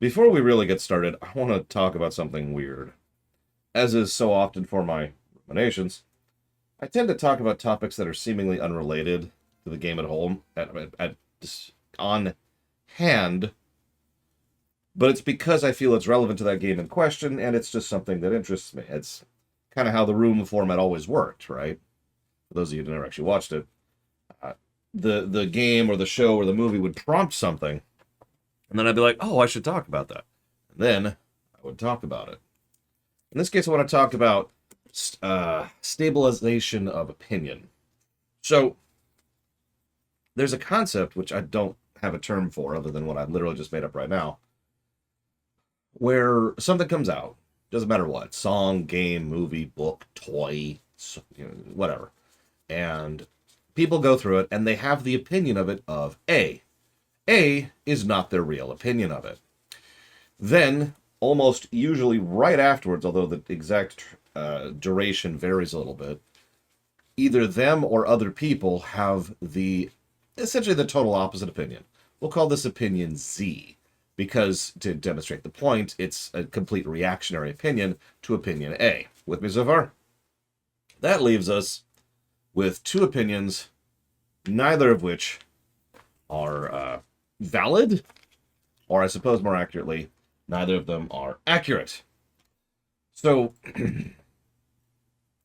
Before we really get started, I want to talk about something weird. As is so often for my ruminations, I tend to talk about topics that are seemingly unrelated to the game at home, on hand, but it's because I feel it's relevant to that game in question, and it's just something that interests me. It's kind of how the room format always worked, right? For those of you who never actually watched it, uh, the game or the show or the movie would prompt something, and then I'd be like, "Oh, I should talk about that." And then I would talk about it. In this case, I want to talk about stabilization of opinion. So, there's a concept which I don't have a term for other than what I literally just made up right now, where something comes out, doesn't matter what, song, game, movie, book, toy, whatever, and people go through it and they have the opinion of it of A. A is not their real opinion of it. Then, almost usually right afterwards, although the exact duration varies a little bit, either them or other people have essentially the total opposite opinion. We'll call this opinion Z because to demonstrate the point, it's a complete reactionary opinion to opinion A. With me so far? That leaves us with two opinions, neither of which are valid, or I suppose more accurately, neither of them are accurate. So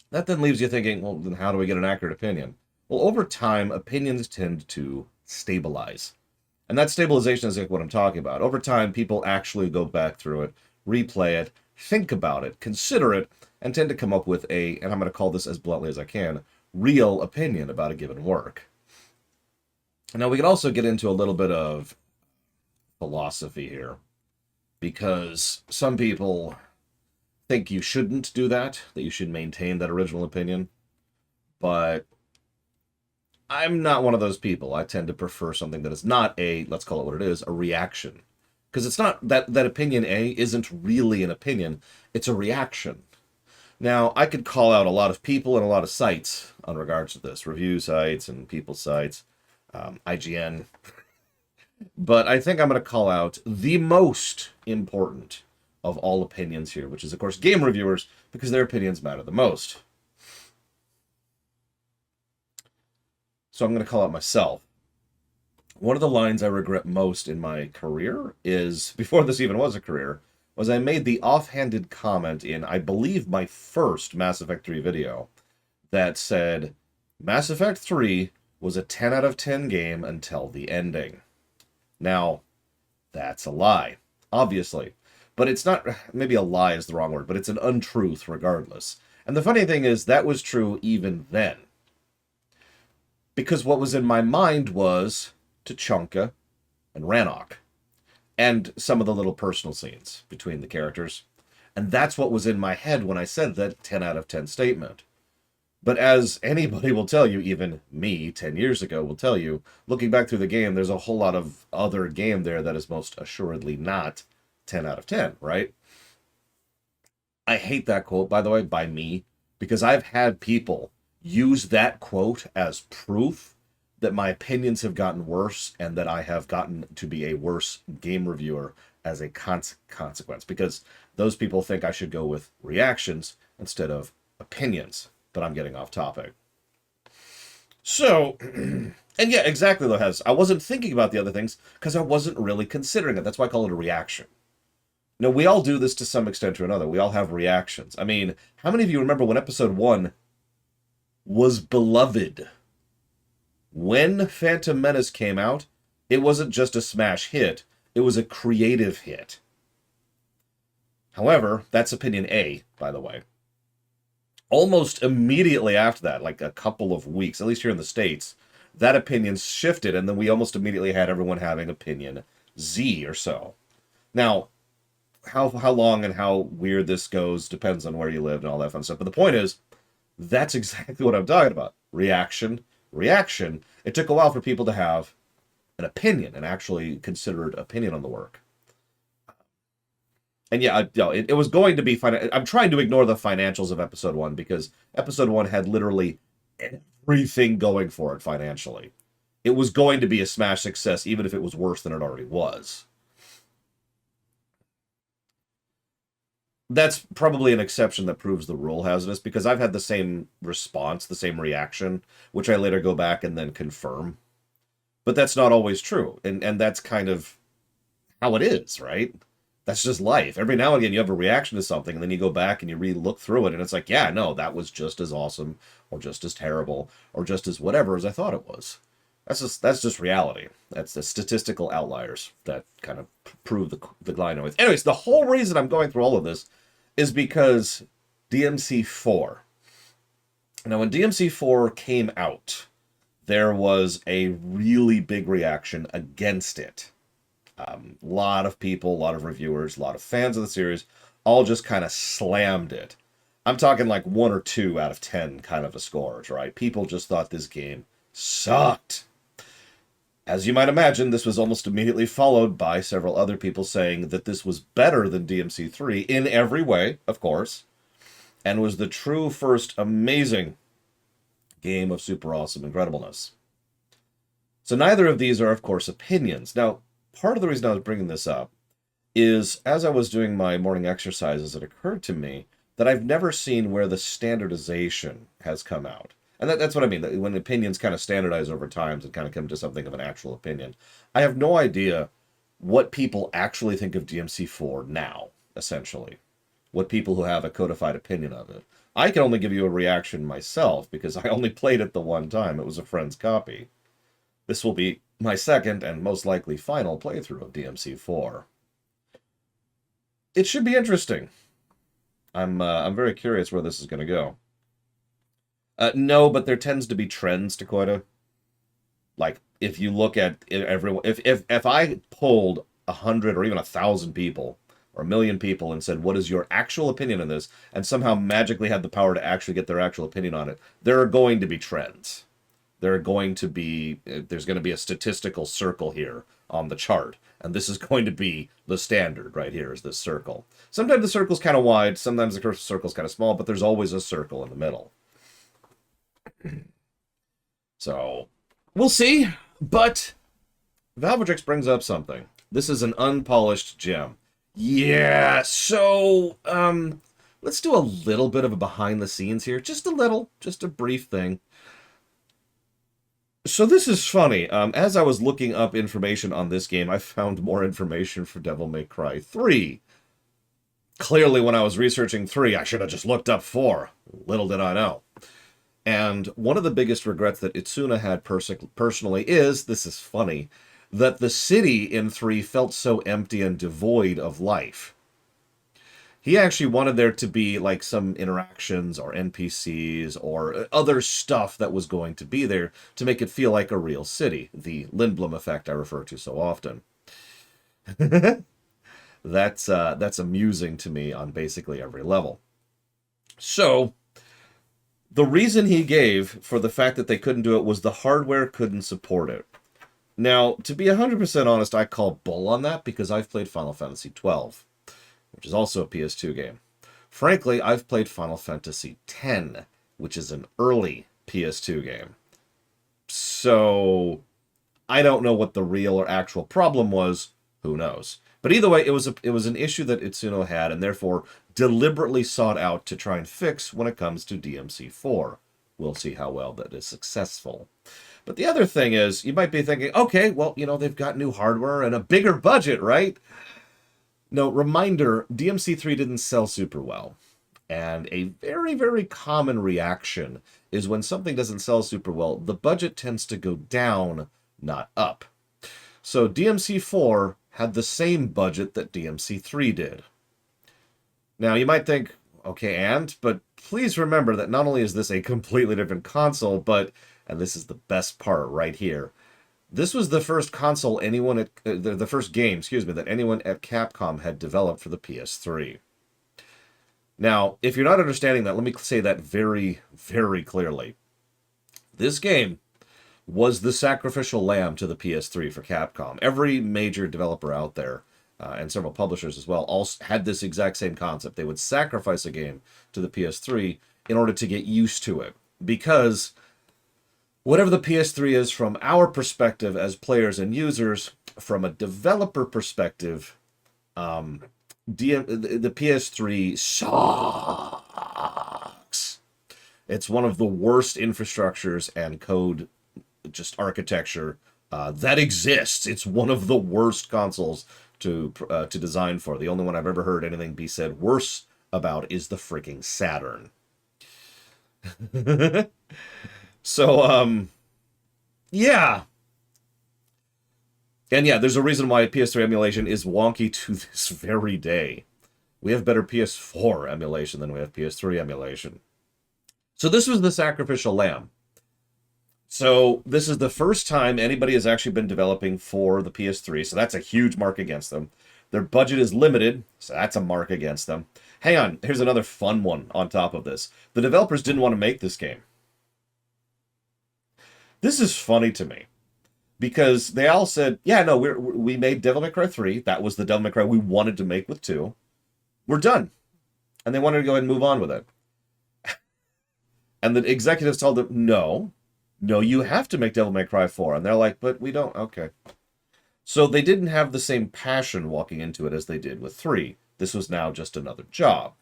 that then leaves you thinking, well, then how do we get an accurate opinion? Well, over time, opinions tend to stabilize. And that stabilization is like what I'm talking about. Over time, people actually go back through it, replay it, think about it, consider it, and tend to come up with and I'm going to call this as bluntly as I can, real opinion about a given work. Now, we can also get into a little bit of philosophy here, because some people think you shouldn't do that you should maintain that original opinion. But I'm not one of those people. I tend to prefer something that is not let's call it what it is, a reaction. Because it's not that opinion A isn't really an opinion, it's a reaction. Now, I could call out a lot of people and a lot of sites on regards to this, review sites and people sites, IGN, but I think I'm going to call out the most important of all opinions here, which is, of course, game reviewers, because their opinions matter the most. So I'm going to call out myself. One of the lines I regret most in my career is, before this even was a career, was I made the offhanded comment in, I believe, my first Mass Effect 3 video that said, Mass Effect 3 was a 10 out of 10 game until the ending. Now, that's a lie, obviously. But it's not, maybe a lie is the wrong word, but it's an untruth regardless. And the funny thing is, that was true even then. Because what was in my mind was Tachanka and Rannoch, and some of the little personal scenes between the characters. And that's what was in my head when I said that 10 out of 10 statement. But as anybody will tell you, even me 10 years ago will tell you, looking back through the game, there's a whole lot of other game there that is most assuredly not 10 out of 10, right? I hate that quote, by the way, by me, because I've had people use that quote as proof that my opinions have gotten worse and that I have gotten to be a worse game reviewer as a consequence, because those people think I should go with reactions instead of opinions. But I'm getting off topic. So, and yeah, exactly, though, I wasn't thinking about the other things because I wasn't really considering it. That's why I call it a reaction. Now, we all do this to some extent or another. We all have reactions. I mean, how many of you remember when episode 1 was beloved? When Phantom Menace came out, it wasn't just a smash hit, it was a creative hit. However, that's opinion A, by the way. Almost immediately after that, like a couple of weeks, at least here in the States, that opinion shifted, and then we almost immediately had everyone having opinion Z or so. Now, how long and how weird this goes depends on where you live and all that fun stuff. But the point is, that's exactly what I'm talking about. Reaction. It took a while for people to have an opinion, an actually considered opinion on the work. And yeah, it was going to be fine. I'm trying to ignore the financials of episode 1 because episode 1 had literally everything going for it financially. It was going to be a smash success, even if it was worse than it already was. That's probably an exception that proves the rule, Hazardous, because I've had the same response, the same reaction, which I later go back and then confirm. But that's not always true, and that's kind of how it is, right? That's just life. Every now and again, you have a reaction to something, and then you go back and you re-look through it, and it's like, yeah, no, that was just as awesome, or just as terrible, or just as whatever as I thought it was. That's just reality. That's the statistical outliers that kind of prove the line noise. Anyways, the whole reason I'm going through all of this is because DMC4. Now, when DMC4 came out, there was a really big reaction against it. A lot of people, a lot of reviewers, a lot of fans of the series all just kind of slammed it. I'm talking like 1 or 2 out of 10 kind of a scores, right? People just thought this game sucked. As you might imagine, this was almost immediately followed by several other people saying that this was better than DMC3 in every way, of course, and was the true first amazing game of super awesome incredibleness. So neither of these are, of course, opinions. Now, part of the reason I was bringing this up is as I was doing my morning exercises, it occurred to me that I've never seen where the standardization has come out. And that's what I mean, when opinions kind of standardize over time and kind of come to something of an actual opinion. I have no idea what people actually think of DMC4 now, essentially. What people who have a codified opinion of it. I can only give you a reaction myself because I only played it the one time. It was a friend's copy. This will be my second and most likely final playthrough of DMC4. It should be interesting. I'm very curious where this is going to go. No, but there tends to be trends, Dakota. Like, if you look at everyone, if I polled 100 or even 1,000 people or 1,000,000 people and said, what is your actual opinion on this, and somehow magically had the power to actually get their actual opinion on it, there are going to be trends. There's going to be a statistical circle here on the chart, and this is going to be the standard right here is this circle. Sometimes the circle's kind of wide, sometimes the circle's kind of small, but there's always a circle in the middle. So, we'll see, but Valvedrix brings up something. This is an unpolished gem. Yeah, so, let's do a little bit of a behind the scenes here. Just a little, just a brief thing. So this is funny. As I was looking up information on this game, I found more information for Devil May Cry 3. Clearly, when I was researching 3, I should have just looked up 4. Little did I know. And one of the biggest regrets that Itsuna had personally is, this is funny, that the city in 3 felt so empty and devoid of life. He actually wanted there to be like some interactions or NPCs or other stuff that was going to be there to make it feel like a real city. The Lindblom effect I refer to so often. That's amusing to me on basically every level. So, the reason he gave for the fact that they couldn't do it was the hardware couldn't support it. Now, to be 100% honest, I call bull on that because I've played Final Fantasy XII, which is also a PS2 game. Frankly, I've played Final Fantasy X, which is an early PS2 game. So, I don't know what the real or actual problem was. Who knows? But either way, it was an issue that Itsuno had, and therefore deliberately sought out to try and fix when it comes to DMC4. We'll see how well that is successful. But the other thing is, you might be thinking, okay, well, they've got new hardware and a bigger budget, right? No, reminder, DMC3 didn't sell super well. And a very, very common reaction is when something doesn't sell super well, the budget tends to go down, not up. So DMC4 had the same budget that DMC3 did. Now, you might think, okay, but please remember that not only is this a completely different console, but, and this is the best part right here, this was the first console the first game, that anyone at Capcom had developed for the PS3. Now, if you're not understanding that, let me say that very, very clearly. This game was the sacrificial lamb to the PS3 for Capcom. Every major developer out there, and several publishers as well, all had this exact same concept. They would sacrifice a game to the PS3 in order to get used to it. Because whatever the PS3 is from our perspective as players and users, from a developer perspective, the PS3 sucks. It's one of the worst infrastructures and code, just architecture that exists. It's one of the worst consoles to design for. The only one I've ever heard anything be said worse about is the freaking Saturn. So, yeah. And yeah, there's a reason why PS3 emulation is wonky to this very day. We have better PS4 emulation than we have PS3 emulation. So this was the sacrificial lamb. So this is the first time anybody has actually been developing for the PS3, so that's a huge mark against them. Their budget is limited, so that's a mark against them. Hang on, here's another fun one on top of this. The developers didn't want to make this game. This is funny to me, because they all said, yeah, no, we made Devil May Cry 3. That was the Devil May Cry we wanted to make with 2. We're done. And they wanted to go ahead and move on with it. And the executives told them, no, you have to make Devil May Cry 4. And they're like, but we don't, okay. So they didn't have the same passion walking into it as they did with 3. This was now just another job.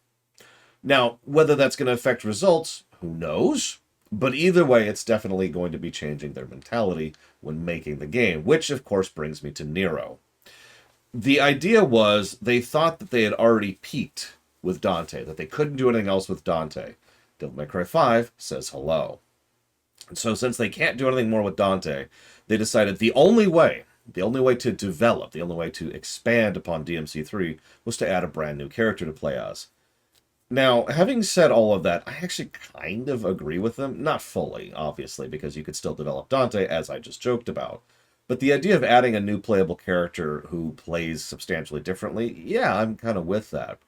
Now, whether that's going to affect results, who knows? But either way, it's definitely going to be changing their mentality when making the game, which, of course, brings me to Nero. The idea was they thought that they had already peaked with Dante, that they couldn't do anything else with Dante. Devil May Cry 5 says hello. And so since they can't do anything more with Dante, they decided the only way to develop, the only way to expand upon DMC3 was to add a brand new character to play as. Now, having said all of that, I actually kind of agree with them. Not fully, obviously, because you could still develop Dante, as I just joked about. But the idea of adding a new playable character who plays substantially differently, yeah, I'm kind of with that.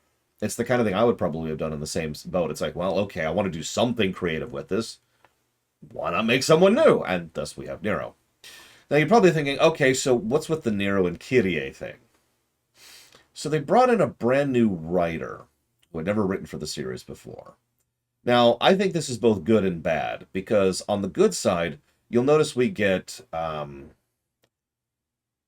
It's the kind of thing I would probably have done in the same boat. It's like, well, okay, I want to do something creative with this. Why not make someone new? And thus we have Nero. Now, you're probably thinking, okay, so what's with the Nero and Kyrie thing? So they brought in a brand new writer who had never written for the series before. Now, I think this is both good and bad, because on the good side, you'll notice we get...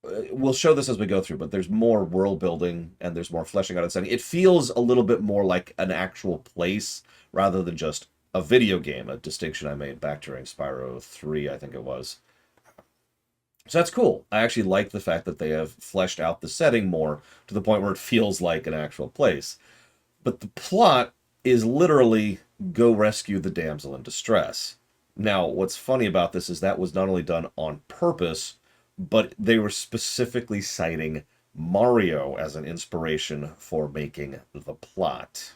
we'll show this as we go through, but there's more world building, and there's more fleshing out and setting. It feels a little bit more like an actual place, rather than just a video game, a distinction I made back during Spyro 3, I think it was. So that's cool. I actually like the fact that they have fleshed out the setting more, to the point where it feels like an actual place. But the plot is literally go rescue the damsel in distress. Now, what's funny about this is that was not only done on purpose, but they were specifically citing Mario as an inspiration for making the plot.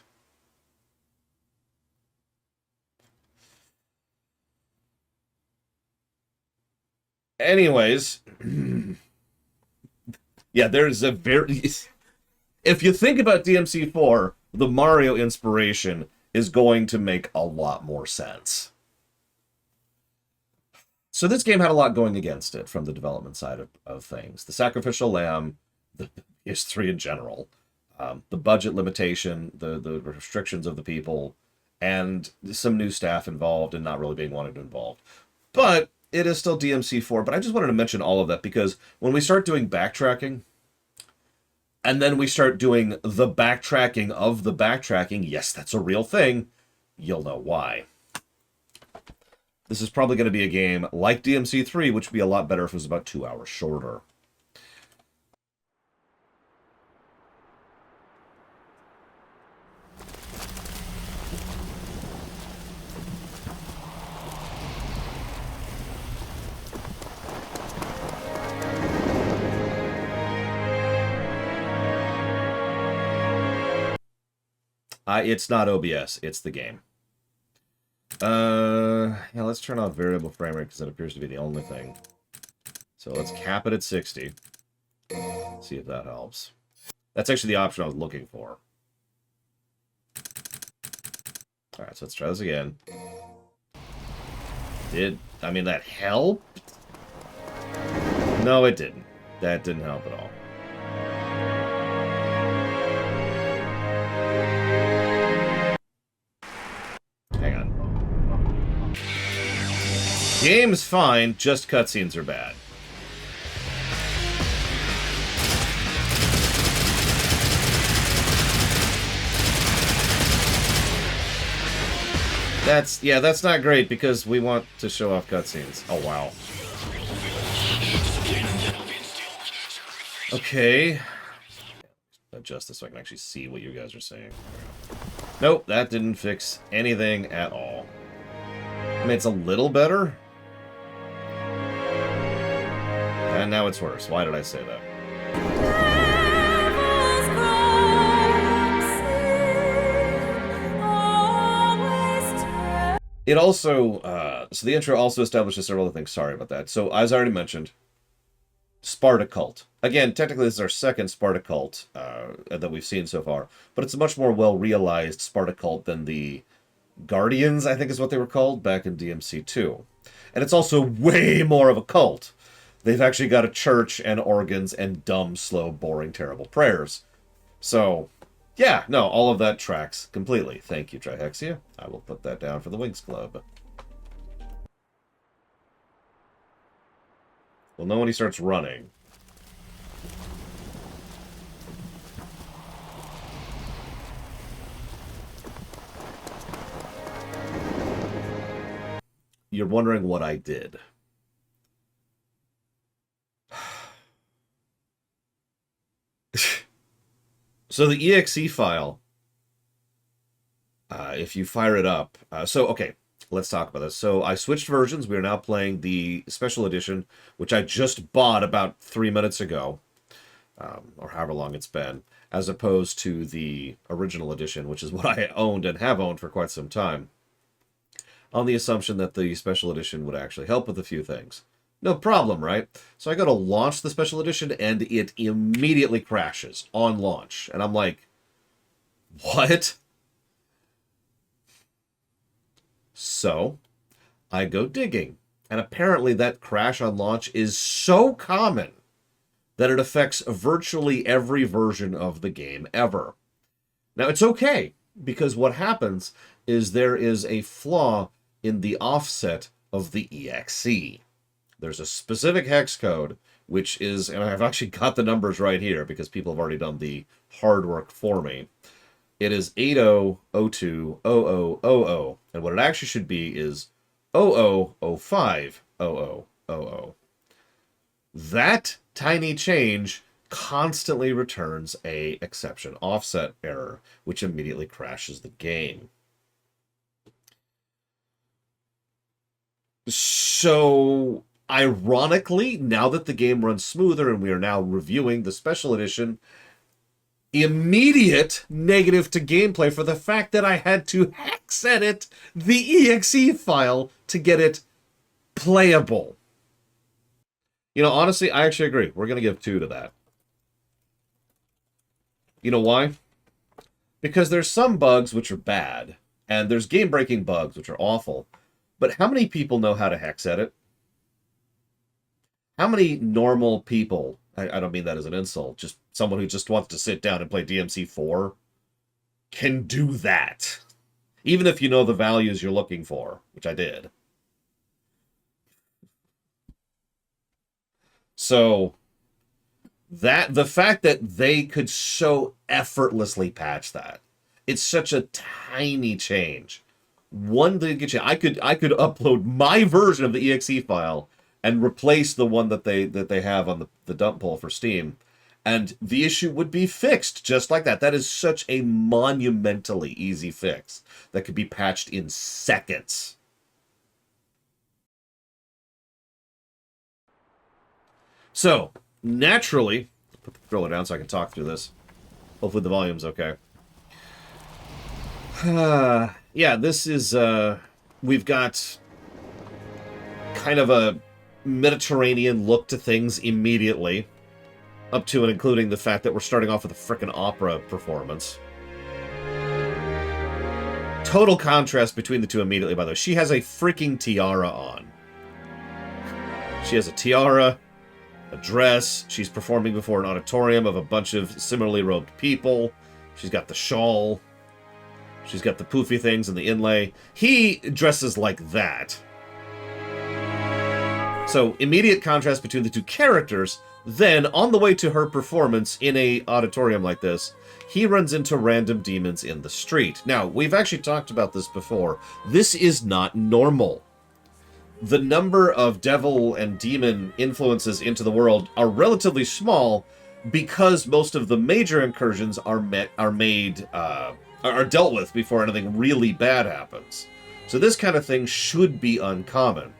Anyways, yeah, there's a very... If you think about DMC4, the Mario inspiration is going to make a lot more sense. So this game had a lot going against it from the development side of things. The sacrificial lamb, the PS3 in general, the budget limitation, the restrictions of the people, and some new staff involved and not really being wanted involved. But it is still DMC4, but I just wanted to mention all of that because when we start doing backtracking, and then we start doing the backtracking of the backtracking, yes, that's a real thing, you'll know why. This is probably going to be a game like DMC3, which would be a lot better if it was about 2 hours shorter. It's not OBS, it's the game. Yeah, let's turn off variable frame rate because it appears to be the only thing. So let's cap it at 60. See if that helps. That's actually the option I was looking for. Alright, so let's try this again. I mean, that helped? No, it didn't. That didn't help at all. Hang on. Game's fine, just cutscenes are bad. that's not great because we want to show off cutscenes. Oh, wow. Okay. Adjust this so I can actually see what you guys are saying. Nope, that didn't fix anything at all. I mean, it's a little better. And now it's worse. Why did I say that? It also, so the intro also establishes several other things. Sorry about that. So, as I already mentioned, Sparta Cult. Again, technically this is our second Sparta Cult that we've seen so far, but it's a much more well-realized Sparta Cult than the Guardians, I think is what they were called, back in DMC2. And it's also way more of a cult. They've actually got a church and organs and dumb, slow, boring, terrible prayers. So, yeah, no, all of that tracks completely. Thank you, Trihexia. I will put that down for the Winx Club. We'll know when he starts running. You're wondering what I did. So the exe file, if you fire it up, okay, let's talk about this. So I switched versions. We are now playing the special edition, which I just bought about 3 minutes ago, or however long it's been, as opposed to the original edition, which is what I owned and have owned for quite some time, on the assumption that the special edition would actually help with a few things. No problem, right? So I go to launch the special edition, and it immediately crashes on launch. And I'm like, what? So I go digging. And apparently that crash on launch is so common that it affects virtually every version of the game ever. Now, it's okay, because what happens is there is a flaw in the offset of the EXE. There's a specific hex code, which is, and I've actually got the numbers right here because people have already done the hard work for me. It is 80020000, and what it actually should be is 00050000. That tiny change constantly returns a exception offset error, which immediately crashes the game. So, ironically, now that the game runs smoother and we are now reviewing the special edition, immediate negative to gameplay for the fact that I had to hex edit the exe file to get it playable. You know, honestly, I actually agree. We're going to give 2 to that. You know why? Because there's some bugs which are bad, and there's game-breaking bugs which are awful. But how many people know how to hex edit? How many normal people, I don't mean that as an insult, just someone who just wants to sit down and play DMC4, can do that? Even if you know the values you're looking for, which I did. So, the fact that they could so effortlessly patch that, it's such a tiny change. One thing get you, I could upload my version of the exe file and replace the one that they have on the dump pull for Steam, and the issue would be fixed just like that. That is such a monumentally easy fix that could be patched in seconds. So, naturally, put the controller down so I can talk through this. Hopefully the volume's okay. Yeah, this is, we've got kind of a Mediterranean look to things immediately, up to and including the fact that we're starting off with a frickin' opera performance. Total contrast between the two immediately, by the way. She has a freaking tiara on. She has a tiara, a dress. She's performing before an auditorium of a bunch of similarly robed people. She's got the shawl. She's got the poofy things and the inlay. He dresses like that. So, immediate contrast between the two characters, Then, on the way to her performance in a auditorium like this, he runs into random demons in the street. Now, we've actually talked about this before. This is not normal. The number of devil and demon influences into the world are relatively small because most of the major incursions are dealt with before anything really bad happens. So this kind of thing should be uncommon.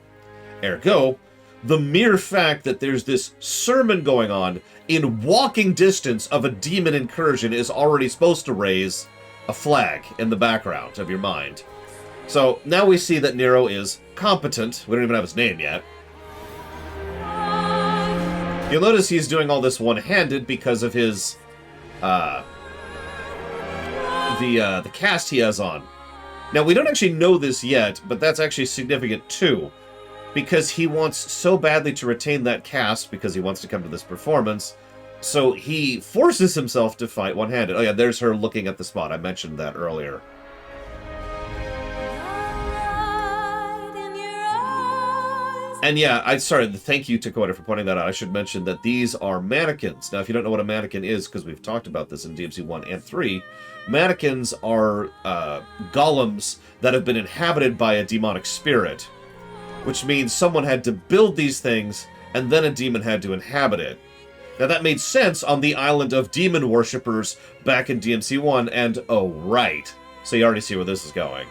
Ergo, the mere fact that there's this sermon going on in walking distance of a demon incursion is already supposed to raise a flag in the background of your mind. So now we see that Nero is competent. We don't even have his name yet. You'll notice he's doing all this one-handed because of his the cast he has on. Now, we don't actually know this yet, but that's actually significant too, because he wants so badly to retain that cast because he wants to come to this performance, so he forces himself to fight one-handed. Oh yeah, there's her looking at the spot. I mentioned that earlier. And yeah, thank you, Takoda, for pointing that out. I should mention that these are mannequins. Now, if you don't know what a mannequin is, because we've talked about this in DMC 1 and 3, mannequins are golems that have been inhabited by a demonic spirit, which means someone had to build these things, and then a demon had to inhabit it. Now, that made sense on the island of demon worshippers back in DMC 1, and oh, right. So you already see where this is going.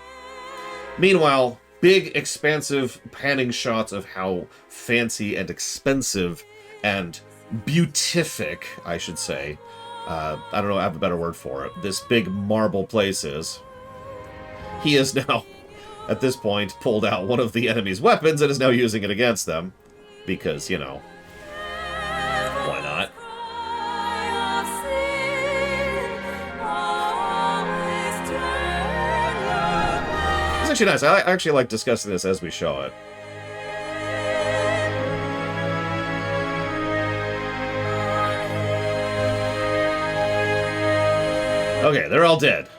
Meanwhile, big, expansive panning shots of how fancy and expensive and beautific, I should say, I don't know, I have a better word for it, this big marble place is. He is now, at this point, pulled out one of the enemy's weapons and is now using it against them. Because, you know, why not? It's actually nice. I actually like discussing this as we show it. Okay, they're all dead.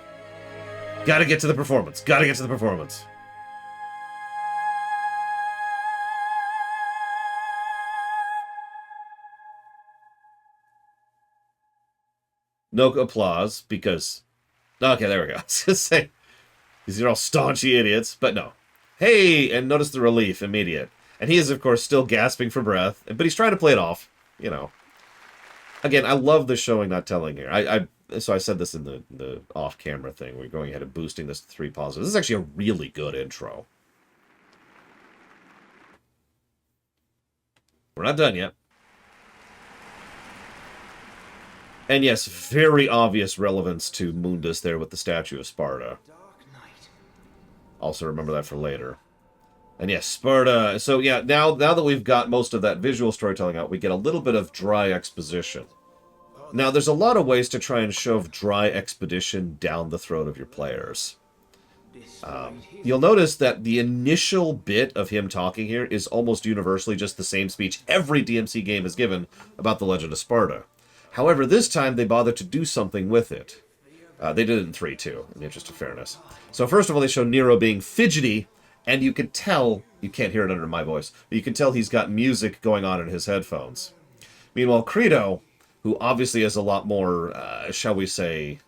Gotta get to the performance. Gotta get to the performance. No applause, because... Okay, there we go. I was gonna say, these are all staunchy idiots, but no. Hey! And notice the relief, immediate. And he is, of course, still gasping for breath, but he's trying to play it off, you know. Again, I love the showing, not telling here. So I said this in the off-camera thing. We're going ahead and boosting this to 3 positives. This is actually a really good intro. We're not done yet. And yes, very obvious relevance to Mundus there with the statue of Sparta. Also remember that for later. And yes, Sparta. So yeah, now that we've got most of that visual storytelling out, we get a little bit of dry exposition. Now, there's a lot of ways to try and shove dry exposition down the throat of your players. You'll notice that the initial bit of him talking here is almost universally just the same speech every DMC game is given about the Legend of Sparta. However, this time they bothered to do something with it. They did it in 3, too, in the interest of fairness. So first of all, they show Nero being fidgety, and you can tell, you can't hear it under my voice, but you can tell he's got music going on in his headphones. Meanwhile, Credo, who obviously has a lot more, shall we say,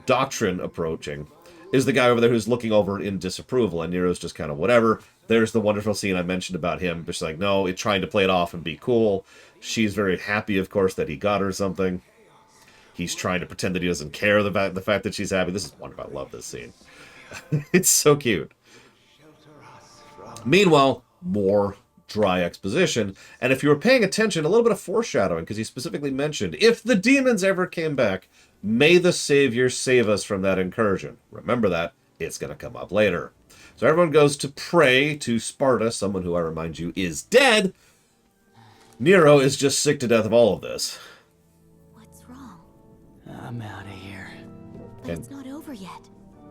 doctrine approaching, is the guy over there who's looking over in disapproval, and Nero's just kind of whatever. There's the wonderful scene I mentioned about him, just like, no, it's trying to play it off and be cool. She's very happy, of course, that he got her something. He's trying to pretend that he doesn't care the fact that she's happy. This is wonderful. I love this scene. It's so cute. Meanwhile, more dry exposition, and if you were paying attention, a little bit of foreshadowing, because he specifically mentioned, if the demons ever came back, may the Savior save us from that incursion. Remember that. It's going to come up later. So everyone goes to pray to Sparta, someone who I remind you is dead. Nero is just sick to death of all of this. What's wrong? I'm out of here. But it's not over yet.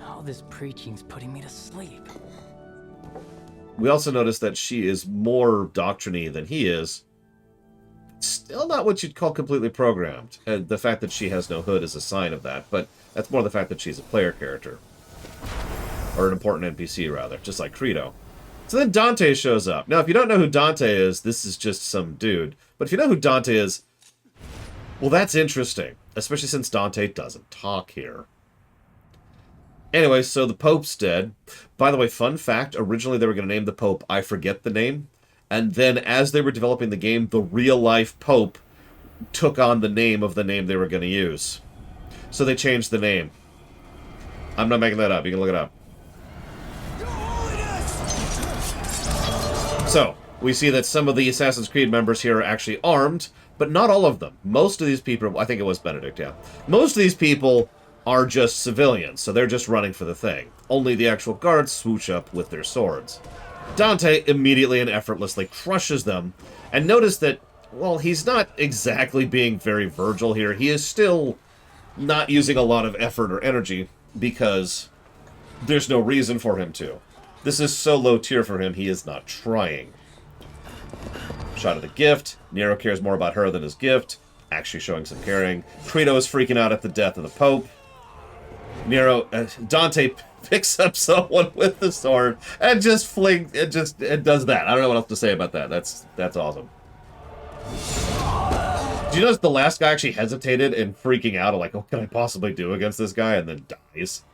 All this preaching's putting me to sleep. We also notice that she is more doctrine-y than he is. Still not what you'd call completely programmed. And the fact that she has no hood is a sign of that, but that's more the fact that she's a player character. Or an important NPC, rather, just like Credo. So then Dante shows up. Now, if you don't know who Dante is, this is just some dude. But if you know who Dante is, Well, that's interesting, especially since Dante doesn't talk here. Anyway, so the Pope's dead. By the way, fun fact, originally they were going to name the Pope I forget the name, and then as they were developing the game, the real-life Pope took on the name of the name they were going to use. So they changed the name. I'm not making that up. You can look it up. So, we see that some of the Assassin's Creed members here are actually armed, but not all of them. Most of these people, I think it was Benedict, yeah. Most of these people are just civilians, so they're just running for the thing. Only the actual guards swoosh up with their swords. Dante immediately and effortlessly crushes them, and notice that, well, he's not exactly being very Virgil here. He is still not using a lot of effort or energy, because there's no reason for him to. This is so low tier for him, he is not trying. Shot of the gift. Nero cares more about her than his gift. Actually showing some caring. Credo is freaking out at the death of the Pope. Dante picks up someone with the sword and just it does that. I don't know what else to say about that. That's awesome. Do you notice the last guy actually hesitated and freaking out, like, what can I possibly do against this guy, and then dies?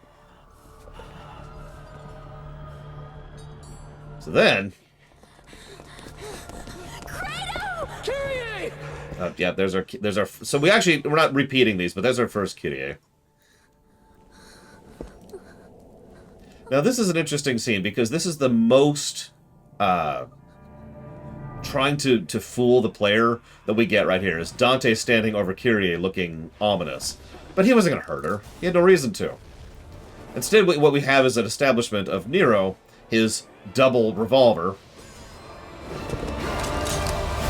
So then... yeah, there's our... So we're not repeating these, but there's our first Kyrie. Now, this is an interesting scene, because this is the most, trying to fool the player that we get right here, is Dante standing over Kyrie looking ominous. But he wasn't going to hurt her. He had no reason to. Instead, what we have is an establishment of Nero, his double revolver,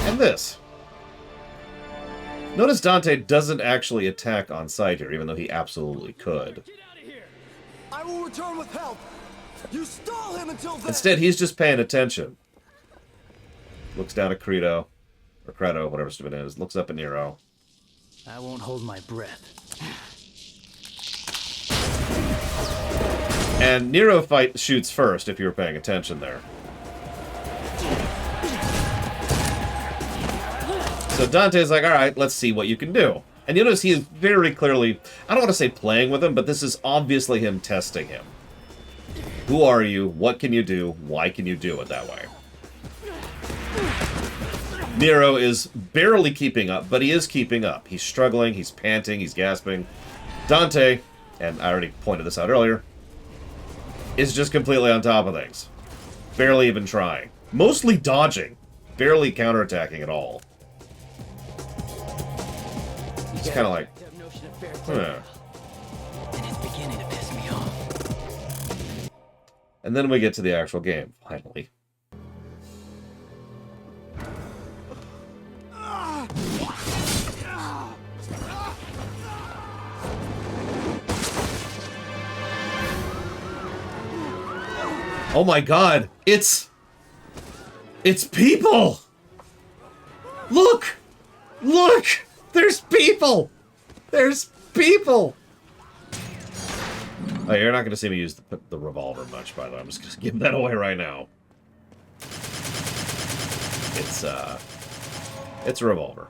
and this. Notice Dante doesn't actually attack on sight here, even though he absolutely could. Get out of here! I will return with help. You stall him until then. Instead, he's just paying attention. Looks down at Credo, or Credo, whatever stupid it is. Looks up at Nero. I won't hold my breath. And Nero shoots first, if you were paying attention there. So Dante's like, alright, let's see what you can do. And you notice he is very clearly, I don't want to say playing with him, but this is obviously him testing him. Who are you? What can you do? Why can you do it that way? Nero is barely keeping up, but he is keeping up. He's struggling, he's panting, he's gasping. Dante, and I already pointed this out earlier, is just completely on top of things. Barely even trying. Mostly dodging. Barely counterattacking at all. It's kind of like, huh. And it's beginning to piss me off. And then we get to the actual game, finally. Oh my god, it's people! Look! Look! There's people! There's people! Oh, you're not going to see me use the revolver much, by the way. I'm just going to give that away right now. It's a revolver.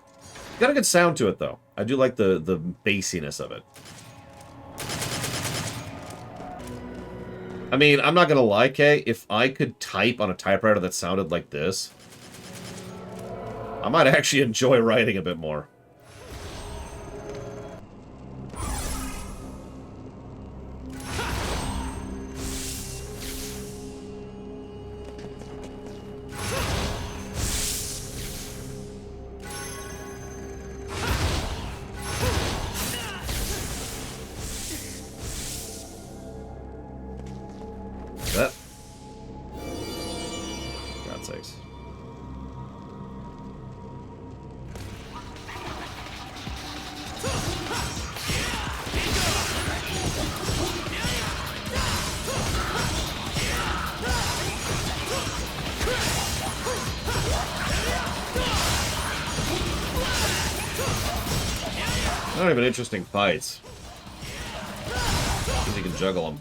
Got a good sound to it, though. I do like the bassiness of it. I mean, I'm not going to lie, Kay. If I could type on a typewriter that sounded like this, I might actually enjoy writing a bit more. God's sakes. Not even interesting fights. Because he can juggle them.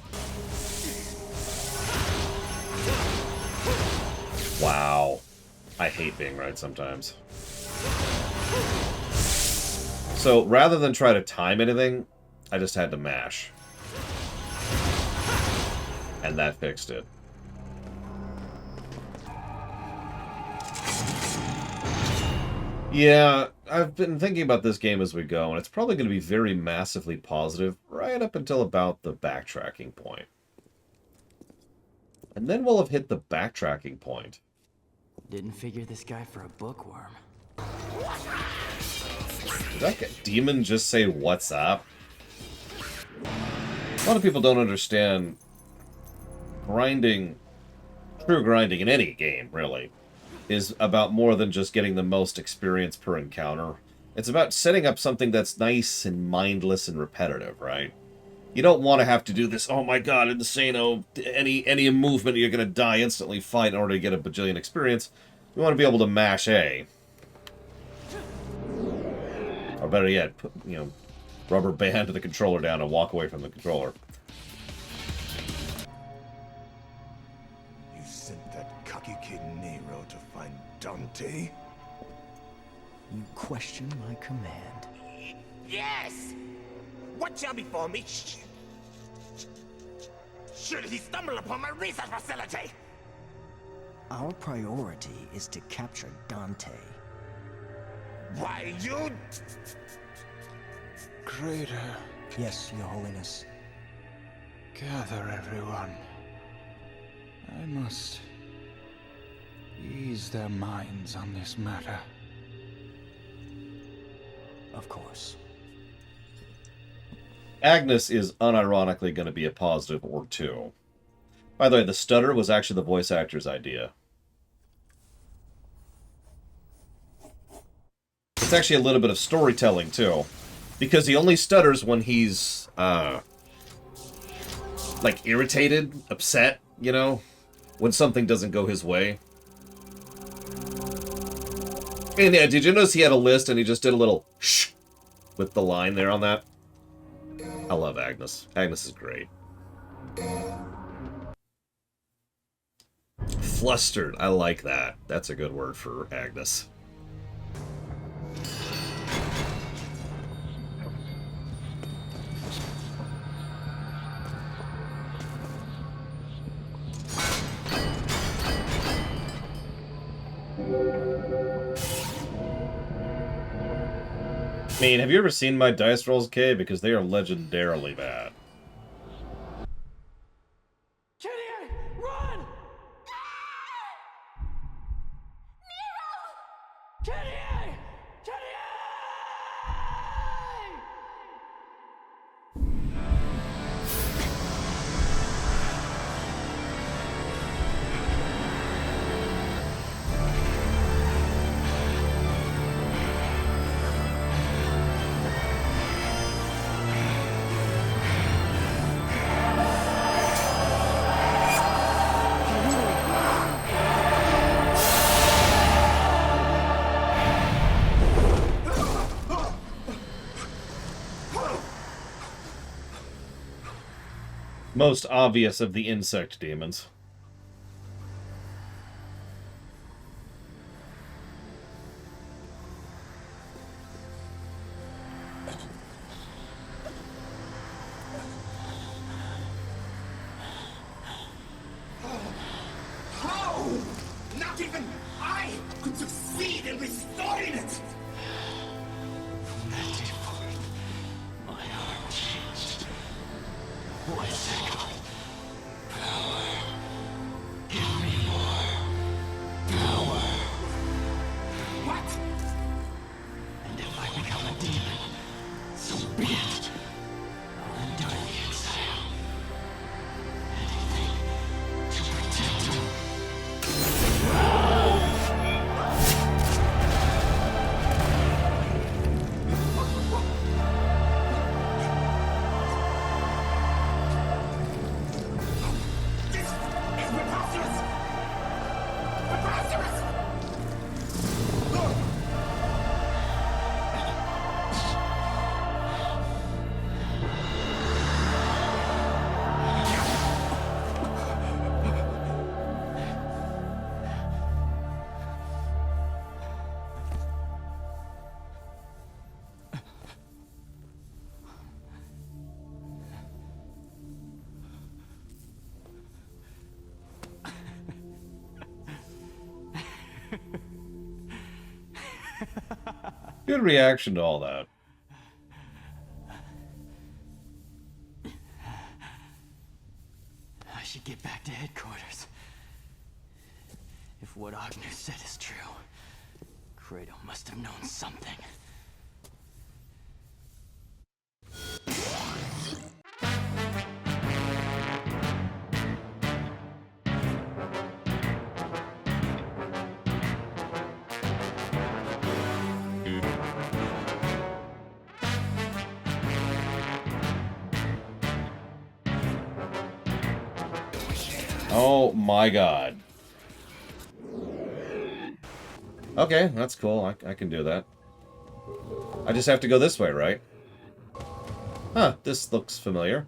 Wow. I hate being right sometimes. So rather than try to time anything, I just had to mash. And that fixed it. Yeah, I've been thinking about this game as we go, and it's probably going to be very massively positive right up until about the backtracking point. And then we'll have hit the backtracking point. Didn't figure this guy for a bookworm. Did that demon just say, "What's up"? A lot of people don't understand grinding, true grinding in any game, really, is about more than just getting the most experience per encounter. It's about setting up something that's nice and mindless and repetitive, right? You don't want to have to do this, oh my god, insano, any movement you're going to die instantly fight in order to get a bajillion experience. You want to be able to mash A. Or better yet, put, rubber band the controller down and walk away from the controller. You sent that cocky kid Nero to find Dante? You question my command. Yes! What shall befall me? Should he stumble upon my research facility? Our priority is to capture Dante. Why, you... Greater, Yes, Your Holiness. gather everyone. I must ease their minds on this matter. Of course. Agnus is unironically going to be a positive or two. By the way, the stutter was actually the voice actor's idea. It's actually a little bit of storytelling, too. Because he only stutters when he's, like, irritated, upset, when something doesn't go his way. And yeah, did you notice he had a list and he just did a little shh with the line there on that? I love Agnus. Agnus is great. Flustered. I like that. That's a good word for Agnus. I mean, have you ever seen my dice rolls, Kay? Because they are legendarily bad. Kenny, run! Kenny! Kenny! Most obvious of the insect demons. How? Not even I could succeed in restoring it! My heart changed. What is it? What? And if I become a demon, so be it. I'll endure the exile. Anything to protect him. This is preposterous! Preposterous! Good reaction to all that. I should get back to headquarters. If what Agnus said is true, Kratos must have known something. Oh my god. Okay, that's cool. I can do that. I just have to go this way, right? Huh, this looks familiar.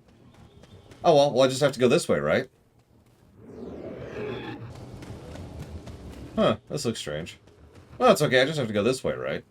Oh, well, I just have to go this way, right? Huh, this looks strange. Well, it's okay, I just have to go this way, right?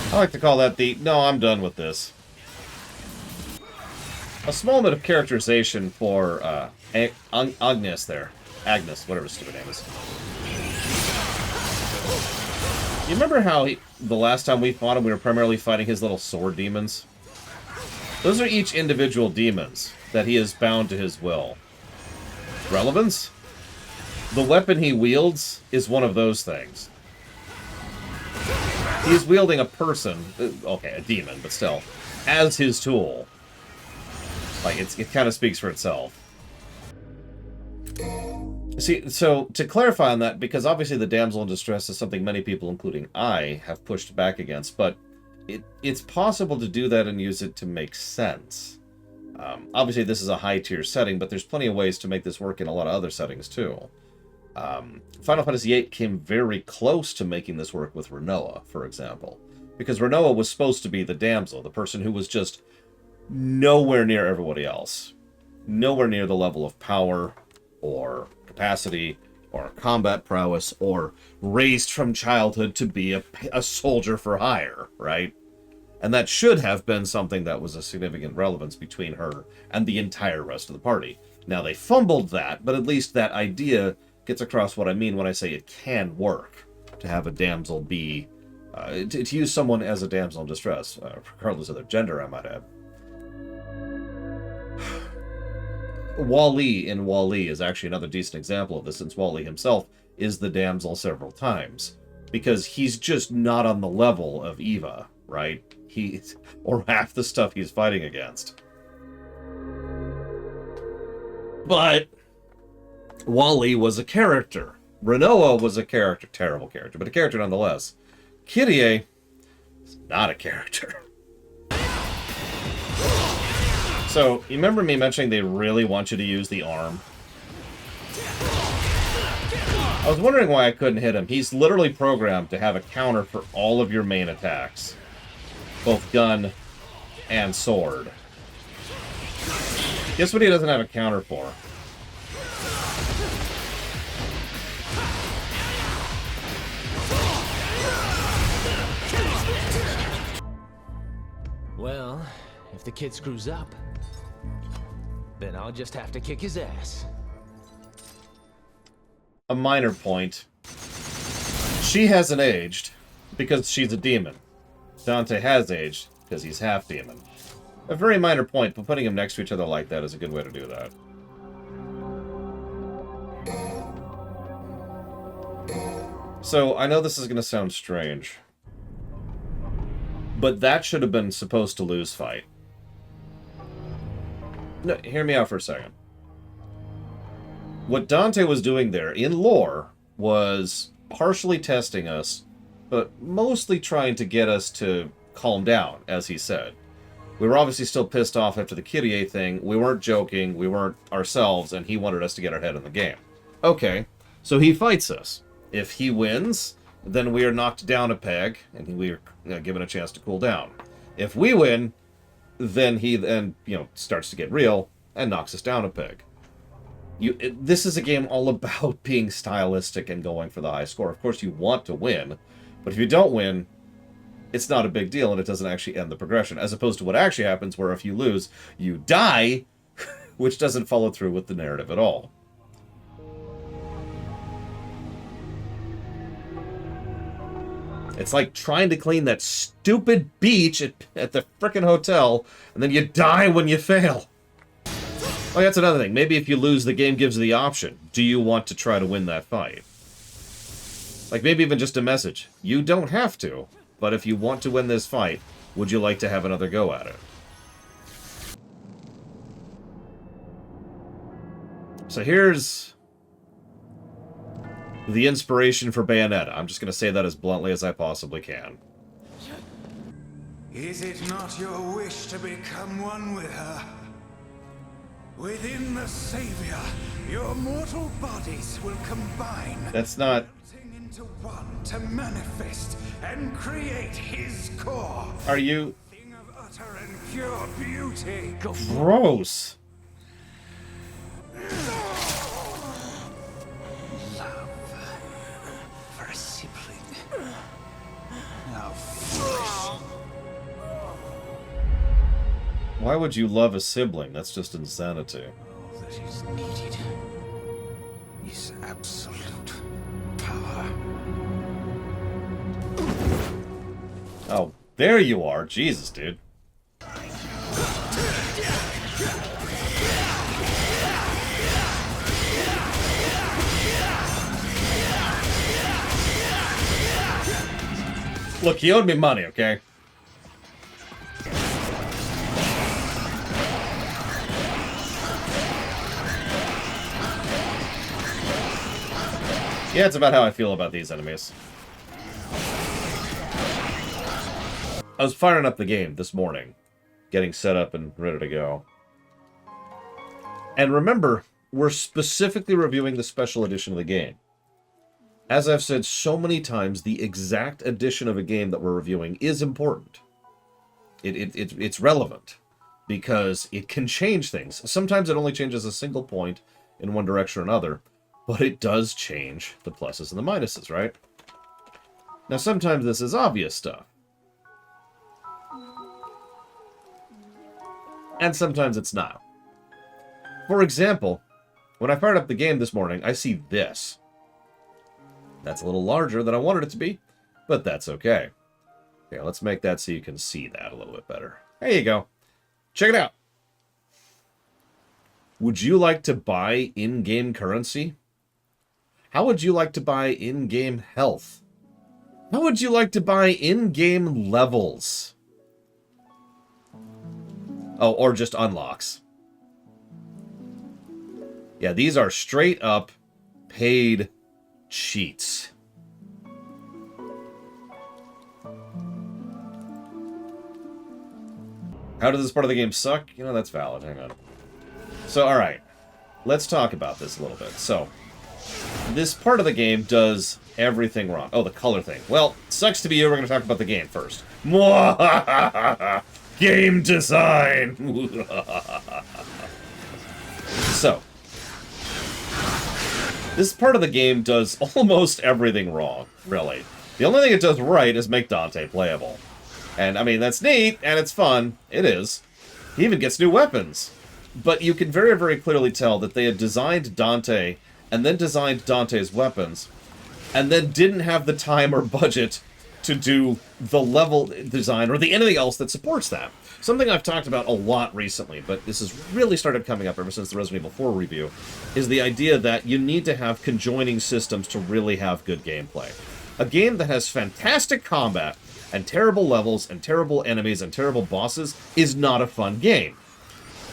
I like to call that the, no, I'm done with this. A small bit of characterization for Agnus there. Agnus, whatever his stupid name is. You remember how the last time we fought him, we were primarily fighting his little sword demons? Those are each individual demons that he is bound to his will. Relevance? The weapon he wields is one of those things. He's wielding a person, okay, a demon, but still, as his tool. Like, it kind of speaks for itself. See, so, to clarify on that, because obviously the damsel in distress is something many people, including I, have pushed back against, but it's possible to do that and use it to make sense. Obviously this is a high-tier setting, but there's plenty of ways to make this work in a lot of other settings, too. Final Fantasy VIII came very close to making this work with Rinoa, for example. Because Rinoa was supposed to be the damsel, the person who was just nowhere near everybody else. Nowhere near the level of power, or capacity, or combat prowess, or raised from childhood to be a soldier for hire, right? And that should have been something that was a significant relevance between her and the entire rest of the party. Now, they fumbled that, but at least that idea gets across what I mean when I say it can work to have a damsel be, to use someone as a damsel in distress, regardless of their gender, I might add. Wall-E in Wall-E is actually another decent example of this, since Wall-E himself is the damsel several times. Because he's just not on the level of Eva, right? Or half the stuff he's fighting against. But Wally was a character. Renoa was a character. Terrible character, but a character nonetheless. Kyrie is not a character. So, you remember me mentioning they really want you to use the arm? I was wondering why I couldn't hit him. He's literally programmed to have a counter for all of your main attacks. Both gun and sword. Guess what he doesn't have a counter for? Well, if the kid screws up, then I'll just have to kick his ass. A minor point. She hasn't aged because she's a demon. Dante has aged because he's half demon. A very minor point, but putting them next to each other like that is a good way to do that. So, I know this is going to sound strange, but that should have been supposed to lose fight. No, hear me out for a second. What Dante was doing there, in lore, was partially testing us, but mostly trying to get us to calm down, as he said. We were obviously still pissed off after the Kyrie thing. We weren't joking, we weren't ourselves, and he wanted us to get our head in the game. Okay, so he fights us. If he wins, then we are knocked down a peg, and we are given a chance to cool down. If we win, then he starts to get real and knocks us down a peg. This is a game all about being stylistic and going for the high score. Of course, you want to win, but if you don't win, it's not a big deal, and it doesn't actually end the progression, as opposed to what actually happens, where if you lose, you die, which doesn't follow through with the narrative at all. It's like trying to clean that stupid beach at the frickin' hotel, and then you die when you fail. Oh, that's another thing. Maybe if you lose, the game gives you the option. Do you want to try to win that fight? Like, maybe even just a message. You don't have to, but if you want to win this fight, would you like to have another go at it? So here's the inspiration for Bayonetta. I'm just going to say that as bluntly as I possibly can. Is it not your wish to become one with her? Within the Savior, your mortal bodies will combine. That's not... melting into one to manifest and create his core. Are you... Thing of utter and pure beauty. Gross. For a sibling. How foolish. Why would you love a sibling? That's just insanity. All that is needed is absolute power. Oh, there you are. Jesus, dude. Look, he owed me money, okay? Yeah, it's about how I feel about these enemies. I was firing up the game this morning, getting set up and ready to go. And remember, we're specifically reviewing the special edition of the game. As I've said so many times, the exact edition of a game that we're reviewing is important. It's relevant, because it can change things. Sometimes it only changes a single point in one direction or another, but it does change the pluses and the minuses, right? Now, sometimes this is obvious stuff. And sometimes it's not. For example, when I fired up the game this morning, I see this. That's a little larger than I wanted it to be, but that's okay. Okay, let's make that so you can see that a little bit better. There you go. Check it out. Would you like to buy in-game currency? How would you like to buy in-game health? How would you like to buy in-game levels? Oh, or just unlocks. Yeah, these are straight up paid cheats. How does this part of the game suck? You know, that's valid. Hang on. So, alright. Let's talk about this a little bit. So, this part of the game does everything wrong. Oh, the color thing. Well, sucks to be you. We're going to talk about the game first. Game design! So, this part of the game does almost everything wrong, really. The only thing it does right is make Dante playable. And, I mean, that's neat, and it's fun. It is. He even gets new weapons. But you can very, very clearly tell that they had designed Dante, and then designed Dante's weapons, and then didn't have the time or budget to do the level design or anything else that supports that. Something I've talked about a lot recently, but this has really started coming up ever since the Resident Evil 4 review, is the idea that you need to have conjoining systems to really have good gameplay. A game that has fantastic combat, and terrible levels, and terrible enemies, and terrible bosses is not a fun game.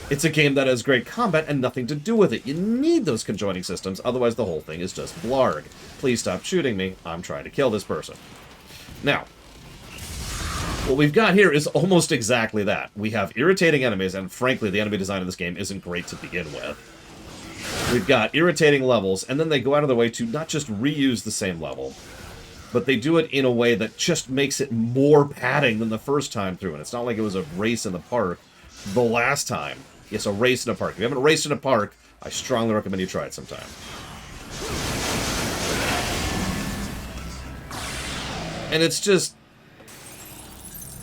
It's a game that has great combat and nothing to do with it. You need those conjoining systems, otherwise the whole thing is just blarg. Please stop shooting me. I'm trying to kill this person. Now, what we've got here is almost exactly that. We have irritating enemies, and frankly, the enemy design of this game isn't great to begin with. We've got irritating levels, and then they go out of their way to not just reuse the same level, but they do it in a way that just makes it more padding than the first time through. And it's not like it was a race in the park the last time. Yes, a race in a park. If you haven't raced in a park, I strongly recommend you try it sometime. And it's just...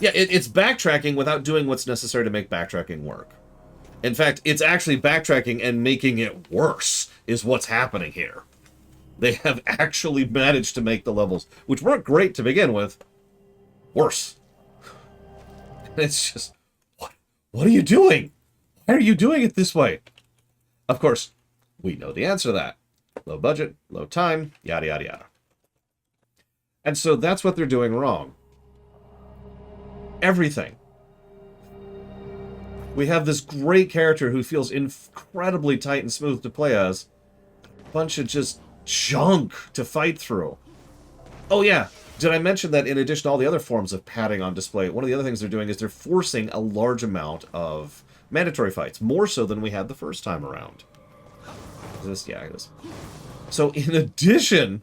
yeah, it's backtracking without doing what's necessary to make backtracking work. In fact, it's actually backtracking and making it worse, is what's happening here. They have actually managed to make the levels, which weren't great to begin with, worse. It's just, what are you doing? Why are you doing it this way? Of course, we know the answer to that. Low budget, low time, yada, yada, yada. And so that's what they're doing wrong. Everything. We have this great character who feels incredibly tight and smooth to play as. A bunch of just junk to fight through. Oh yeah, did I mention that in addition to all the other forms of padding on display, one of the other things they're doing is they're forcing a large amount of mandatory fights, more so than we had the first time around. Yeah, it is. So in addition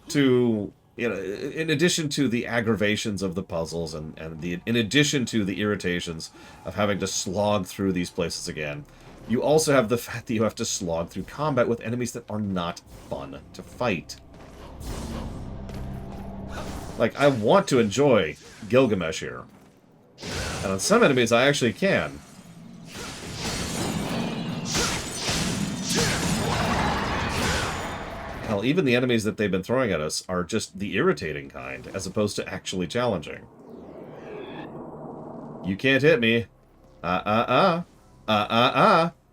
to, you know, in addition to the aggravations of the puzzles and in addition to the irritations of having to slog through these places again, you also have the fact that you have to slog through combat with enemies that are not fun to fight. Like, I want to enjoy Gilgamesh here. And on some enemies, I actually can. Hell, even the enemies that they've been throwing at us are just the irritating kind, as opposed to actually challenging. You can't hit me.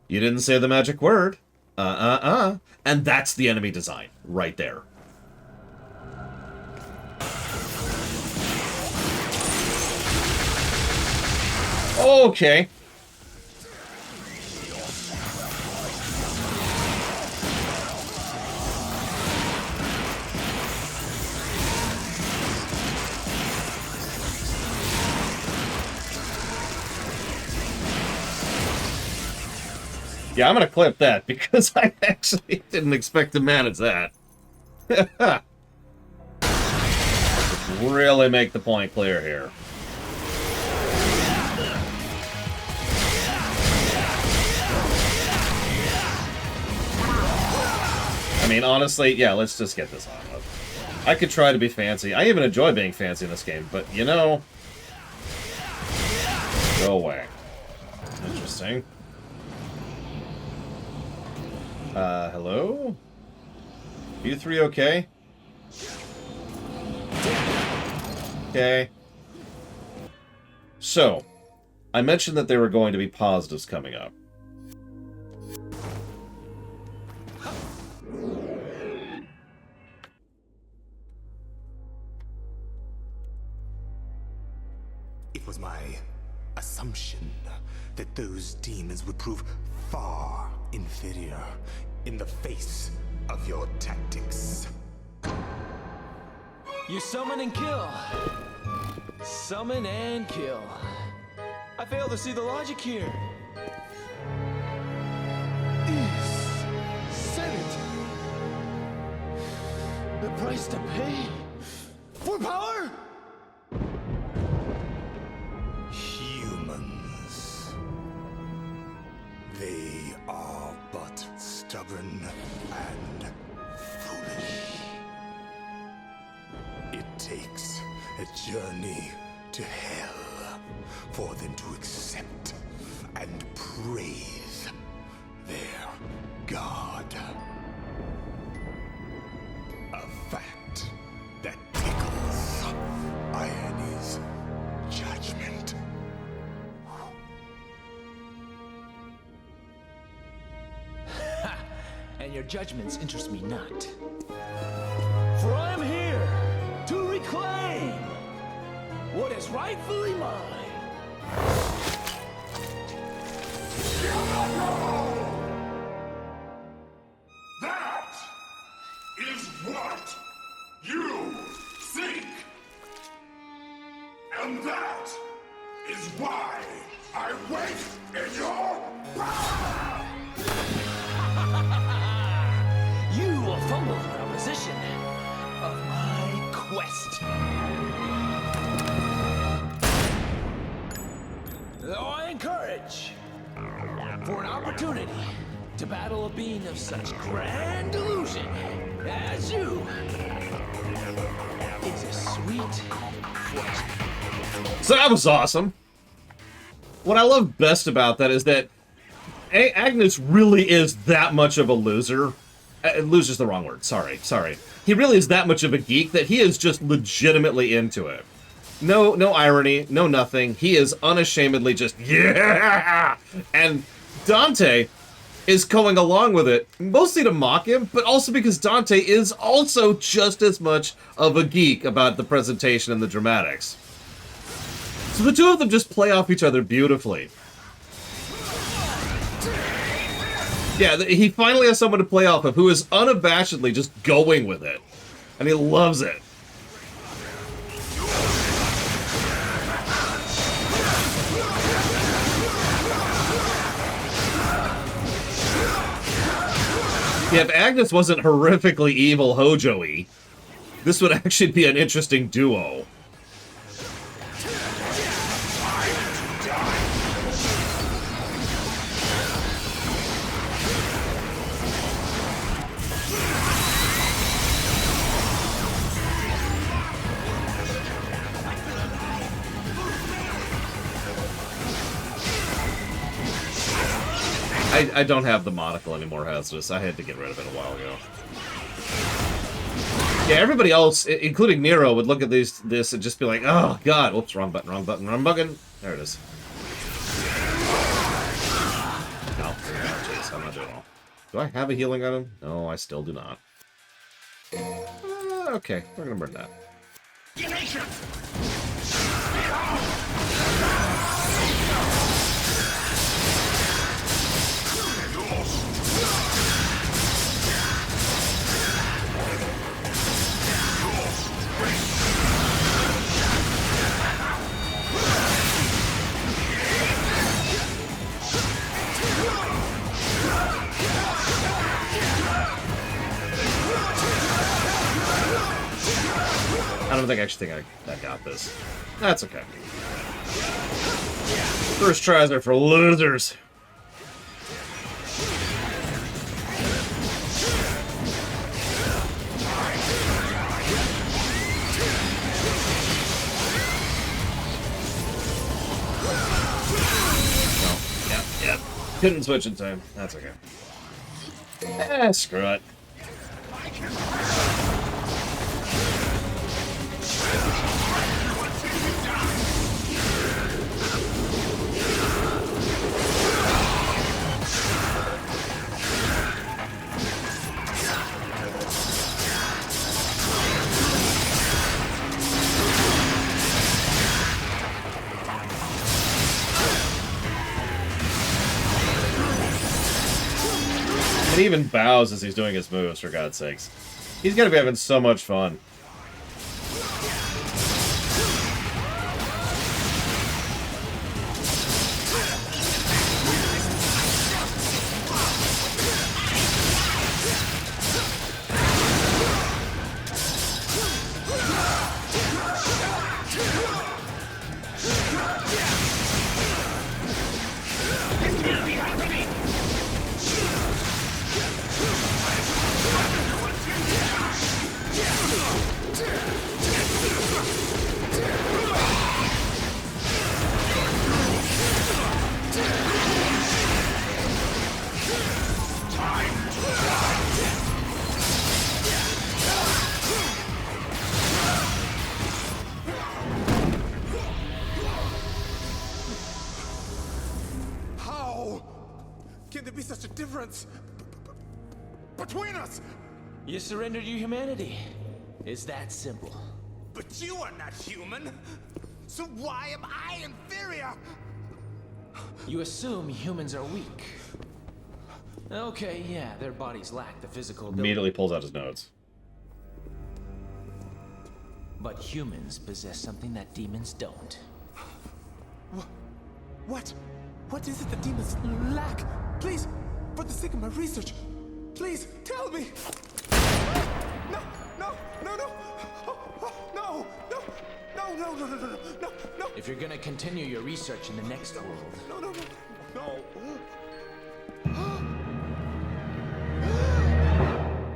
You didn't say the magic word. And that's the enemy design, right there. Okay. Yeah, I'm gonna clip that because I actually didn't expect to manage that. Really make the point clear here. I mean, honestly, yeah, let's just get this on with. I could try to be fancy. I even enjoy being fancy in this game, but, you know... Go away. Interesting. Hello? You three okay? Okay. So, I mentioned that there were going to be positives coming up. It was my assumption that those demons would prove far inferior in the face of your tactics. You summon and kill. Summon and kill. I fail to see the logic here. Said it. The price to pay for power? Humans. They are but stubborn and foolish. It takes a journey to hell for them to accept and praise their god. A fact that tickles Irony's judgment. And your judgments interest me not. For I am here to reclaim what is rightfully mine. That is what you seek. And that is why I wait in your power! You will fumble in opposition of my quest. Though I encourage for an opportunity to battle a being of such grand delusion as you is a sweet pleasure. So that was awesome. What I love best about that is that Agnus really is that much of a loser. Loser's the wrong word. Sorry. He really is that much of a geek that he is just legitimately into it. No irony, no nothing. He is unashamedly just, yeah! And Dante is going along with it, mostly to mock him, but also because Dante is also just as much of a geek about the presentation and the dramatics. So the two of them just play off each other beautifully. Yeah, he finally has someone to play off of who is unabashedly just going with it. And he loves it. Yeah, if Agnus wasn't horrifically evil Hojo-y, this would actually be an interesting duo. I don't have the monocle anymore, Hazardous. I had to get rid of it a while ago. Yeah, everybody else, including Nero, would look at this and just be like, oh, God. Whoops, wrong button. There it is. No, jeez, I'm not doing it all. Do I have a healing item? No, I still do not. Okay, we're gonna burn that. I don't actually think I got this. That's okay. First tries are for losers. Oh, yep. Couldn't switch in time. That's okay. Screw it. And he even bows as he's doing his moves, for God's sakes. He's gonna be having so much fun. How can there be such a difference between us? You surrendered your humanity. It's that simple. But you are not human. So why am I inferior? You assume humans are weak. Okay, yeah, their bodies lack the physical ability. Immediately pulls out his notes. But humans possess something that demons don't. What? What is it the demons lack? Please, for the sake of my research, please tell me. No, no, no, no, no, no, no, no, no, no, no, no, no. If you're gonna continue your research in the next world, No, no, no, no.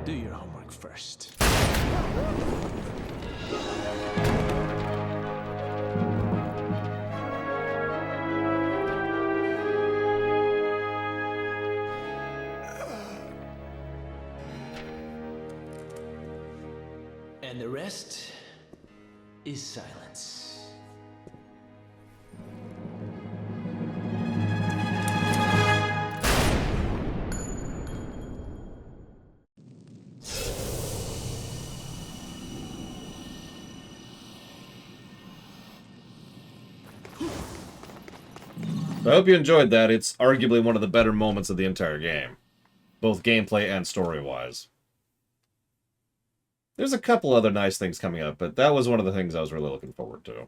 do your homework first. And the rest is silence. I hope you enjoyed that. It's arguably one of the better moments of the entire game, both gameplay and story-wise. There's a couple other nice things coming up, but that was one of the things I was really looking forward to.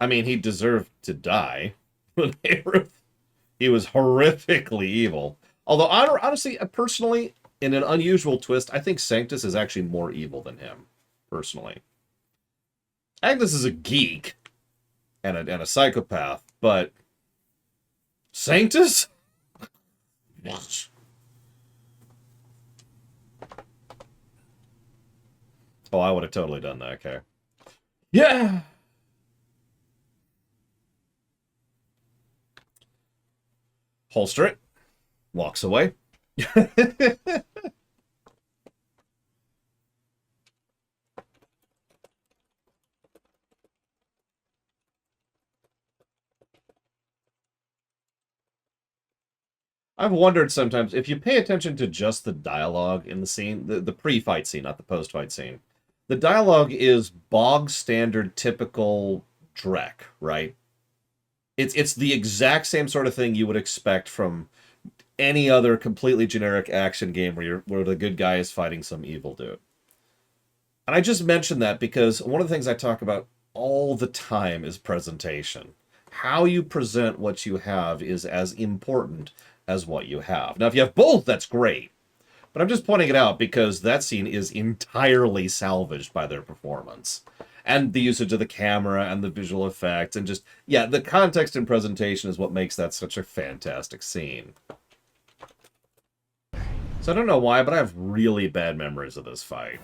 I mean, he deserved to die. He was horrifically evil. Although, honestly, personally, in an unusual twist, I think Sanctus is actually more evil than him, personally. Agnus is a geek and a psychopath, but Sanctus? Oh, I would have totally done that, okay. Yeah! Holster it. Walks away. I've wondered sometimes, if you pay attention to just the dialogue in the scene, the pre-fight scene, not the post-fight scene, the dialogue is bog standard, typical Drek, right? It's the exact same sort of thing you would expect from any other completely generic action game where the good guy is fighting some evil dude. And I just mentioned that because one of the things I talk about all the time is presentation. How you present what you have is as important as what you have. Now, if you have both, that's great. But I'm just pointing it out because that scene is entirely salvaged by their performance. And the usage of the camera and the visual effects and just, yeah, the context and presentation is what makes that such a fantastic scene. So I don't know why, but I have really bad memories of this fight.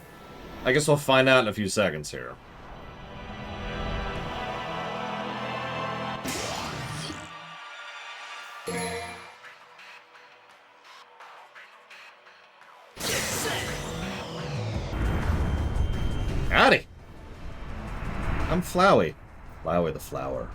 I guess we'll find out in a few seconds here. Howdy! I'm Flowey. Flowey the flower.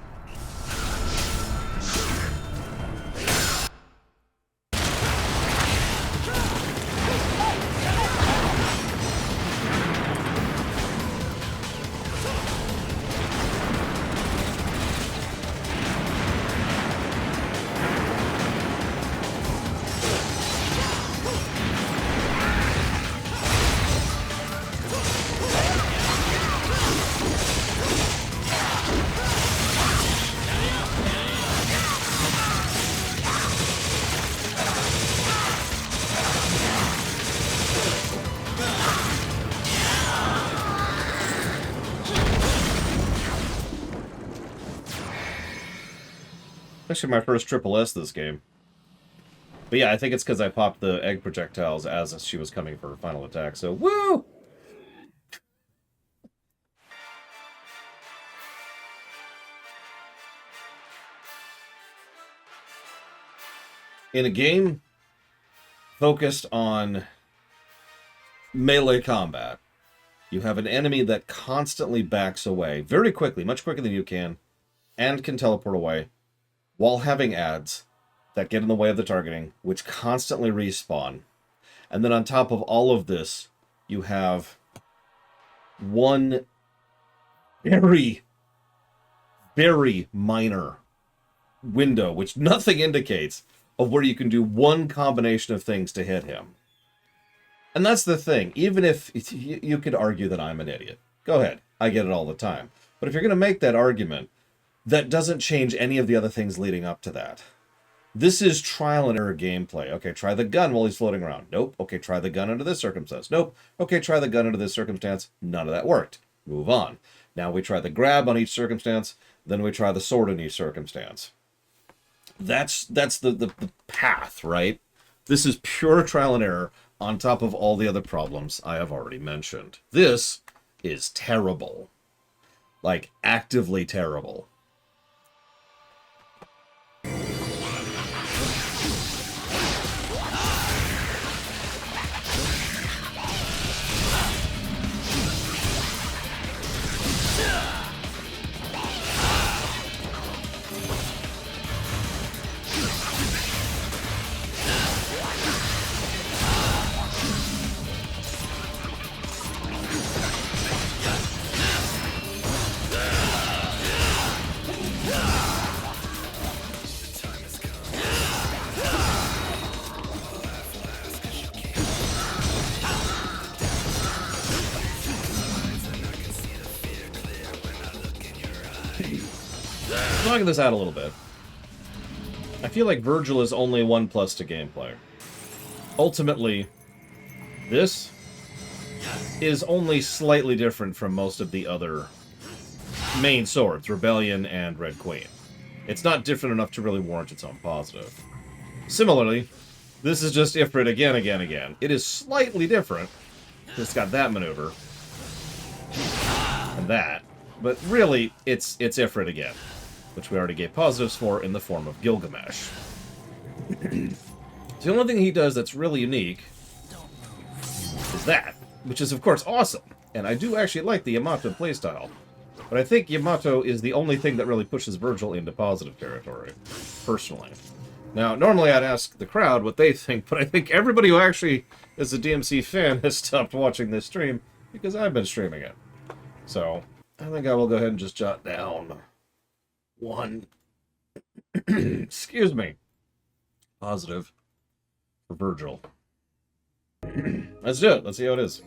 Actually, my first triple S this game. But yeah, I think it's because I popped the egg projectiles as she was coming for her final attack, so woo! In a game focused on melee combat, you have an enemy that constantly backs away very quickly, much quicker than you can, and can teleport away, while having ads that get in the way of the targeting, which constantly respawn. And then on top of all of this, you have one very, very minor window, which nothing indicates, of where you can do one combination of things to hit him. And that's the thing. Even if you could argue that I'm an idiot. Go ahead. I get it all the time. But if you're going to make that argument, that doesn't change any of the other things leading up to that. This is trial and error gameplay. Okay, try the gun while he's floating around. Nope. Okay, try the gun under this circumstance. Nope. Okay, try the gun under this circumstance. None of that worked. Move on. Now we try the grab on each circumstance. Then we try the sword in each circumstance. That's the path, right? This is pure trial and error on top of all the other problems I have already mentioned. This is terrible. Like, actively terrible. Talking this out a little bit, I feel like Virgil is only 1+ to gameplay. Ultimately, this is only slightly different from most of the other main swords, Rebellion and Red Queen. It's not different enough to really warrant its own positive. Similarly, this is just Ifrit again. It is slightly different. It's got that maneuver. And that. But really, it's Ifrit again, which we already gave positives for in the form of Gilgamesh. The only thing he does that's really unique is that, which is of course awesome. And I do actually like the Yamato playstyle. But I think Yamato is the only thing that really pushes Virgil into positive territory, personally. Now, normally I'd ask the crowd what they think, but I think everybody who actually is a DMC fan has stopped watching this stream because I've been streaming it. So, I think I will go ahead and just jot down one, excuse me, positive for Virgil. Let's do it. Let's see how it is.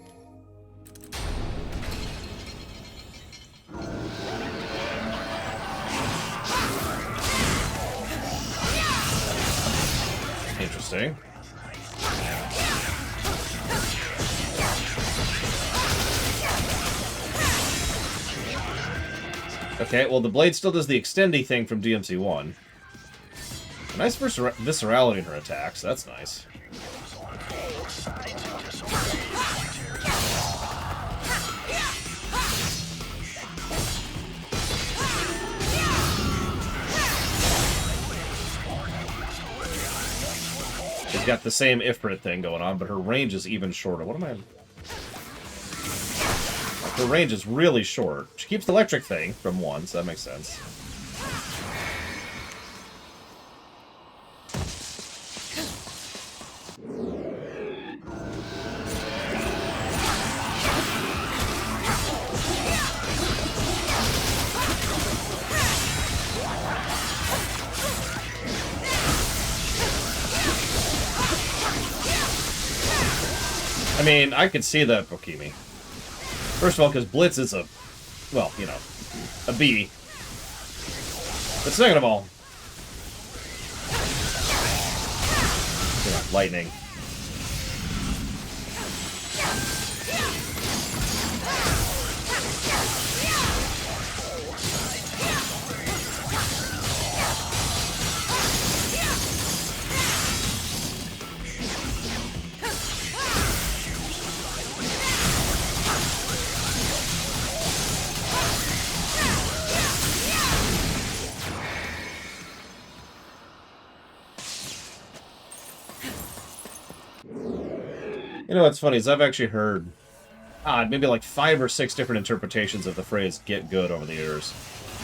Interesting. Okay, well, the blade still does the extendy thing from DMC1. Nice viscerality in her attacks. That's nice. She's got the same Ifrit thing going on, but her range is even shorter. What am I... Her range is really short. She keeps the electric thing from 1, so that makes sense. I mean, I could see that, Pokimi. First of all, because Blitz is a, well, you know, a B. But second of all, you know, lightning. You know what's funny is I've actually heard maybe like 5 or 6 different interpretations of the phrase "get good" over the years.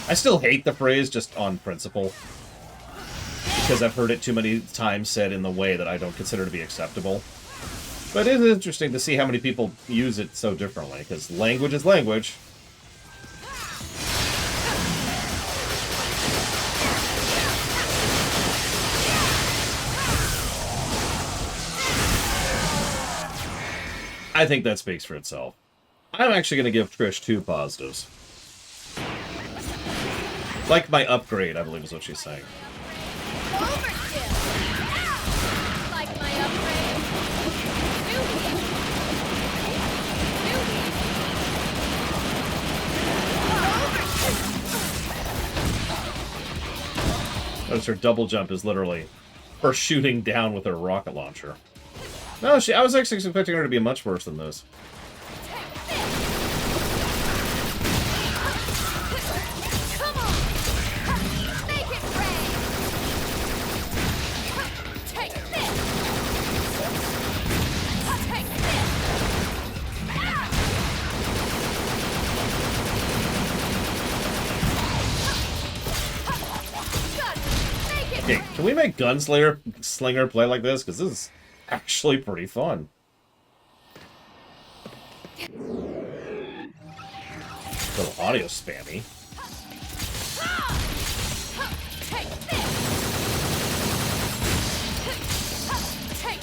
I still hate the phrase just on principle, because I've heard it too many times said in the way that I don't consider to be acceptable. But it is interesting to see how many people use it so differently, because language is language. I think that speaks for itself. I'm actually going to give Trish 2 positives. Like my upgrade, I believe is what she's saying. Overkill! Like my upgrade. Notice her double jump is literally her shooting down with her rocket launcher. No, I was actually expecting her to be much worse than this. Come on! Make it rain! Take this! Take this! Good! Make it Okay, can we make Slinger play like this? Because this is actually pretty fun. A little audio spammy. Take this! Take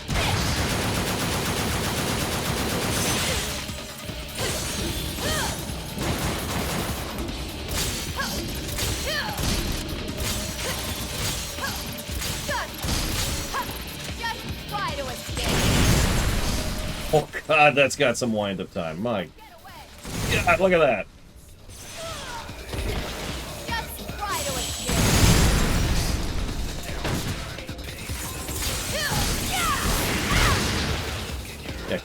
Just try to escape. Oh god, that's got some wind-up time. My god, look at that. Just try to escape. Yeah,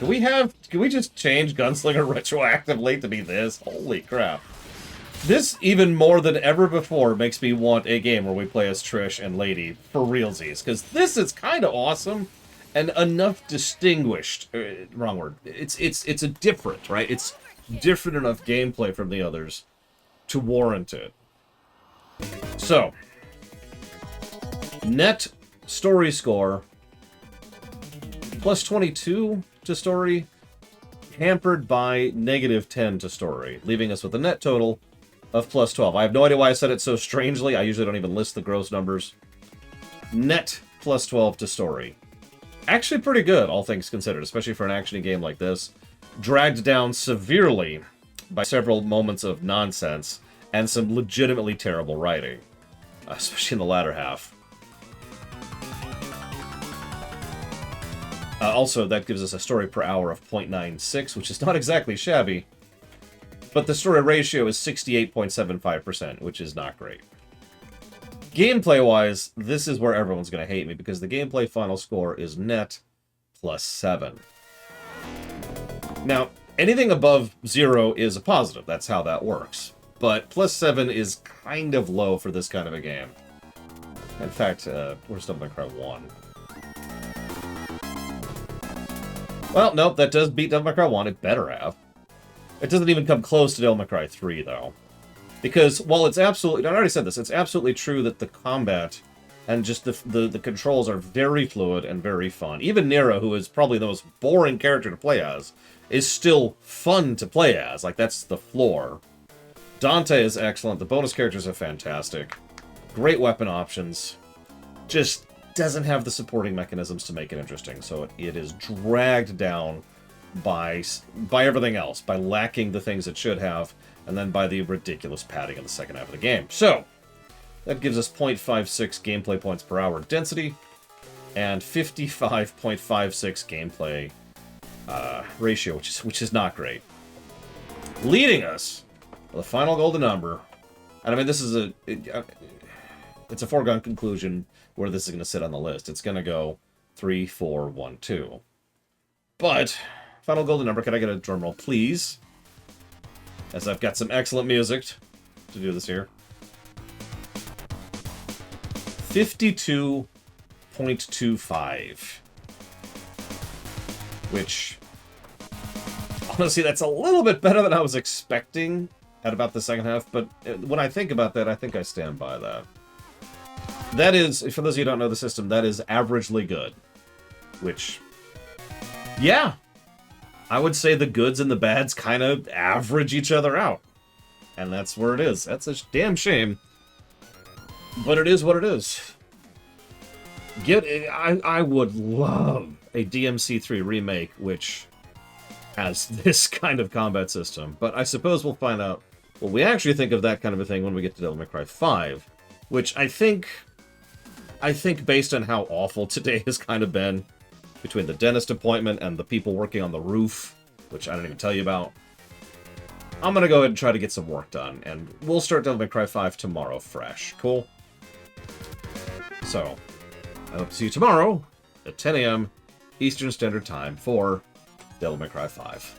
can we just change Gunslinger retroactively to be this? Holy crap. This, even more than ever before, makes me want a game where we play as Trish and Lady for realsies, because this is kind of awesome and enough distinguished. Wrong word. It's a different, right? It's different enough gameplay from the others to warrant it. So, net story score plus 22 to story, hampered by negative 10 to story, leaving us with a net total of plus 12. I have no idea why I said it so strangely. I usually don't even list the gross numbers. Net plus 12 to story. Actually pretty good, all things considered, especially for an action game like this. Dragged down severely by several moments of nonsense and some legitimately terrible writing, especially in the latter half. Also, that gives us a story per hour of 0.96, which is not exactly shabby. But the story ratio is 68.75%, which is not great. Gameplay-wise, this is where everyone's going to hate me, because the gameplay final score is net plus 7. Now, anything above 0 is a positive. That's how that works. But plus 7 is kind of low for this kind of a game. In fact, where's Devil May Cry 1? Well, nope, that does beat Devil May Cry 1. It better have. It doesn't even come close to Devil May Cry 3, though. Because, while it's absolutely... I already said this. It's absolutely true that the combat and just the controls are very fluid and very fun. Even Nero, who is probably the most boring character to play as, is still fun to play as. Like, that's the floor. Dante is excellent. The bonus characters are fantastic. Great weapon options. Just doesn't have the supporting mechanisms to make it interesting. So it is dragged down by everything else. By lacking the things it should have. And then by the ridiculous padding in the second half of the game. So, that gives us 0.56 gameplay points per hour density. And 55.56 gameplay ratio, which is not great. Leading us to the final golden number. And I mean, this is it's a foregone conclusion where this is going to sit on the list. It's going to go 3, 4, 1, 2. But, final golden number, can I get a drum roll, please? As I've got some excellent music to do this here. 52.25. Which honestly, that's a little bit better than I was expecting at about the second half, but when I think about that, I think I stand by that. That is, for those of you who don't know the system, that is averagely good. Which, yeah, I would say the goods and the bads kind of average each other out. And that's where it is. That's a damn shame. But it is what it is. I would love a DMC3 remake which has this kind of combat system. But I suppose we'll find out what we actually think of that kind of a thing when we get to Devil May Cry 5. Which I think based on how awful today has kind of been, between the dentist appointment and the people working on the roof, which I didn't even tell you about, I'm gonna go ahead and try to get some work done, and we'll start Devil May Cry 5 tomorrow fresh. Cool? So, I hope to see you tomorrow at 10 a.m. Eastern Standard Time for Devil May Cry 5.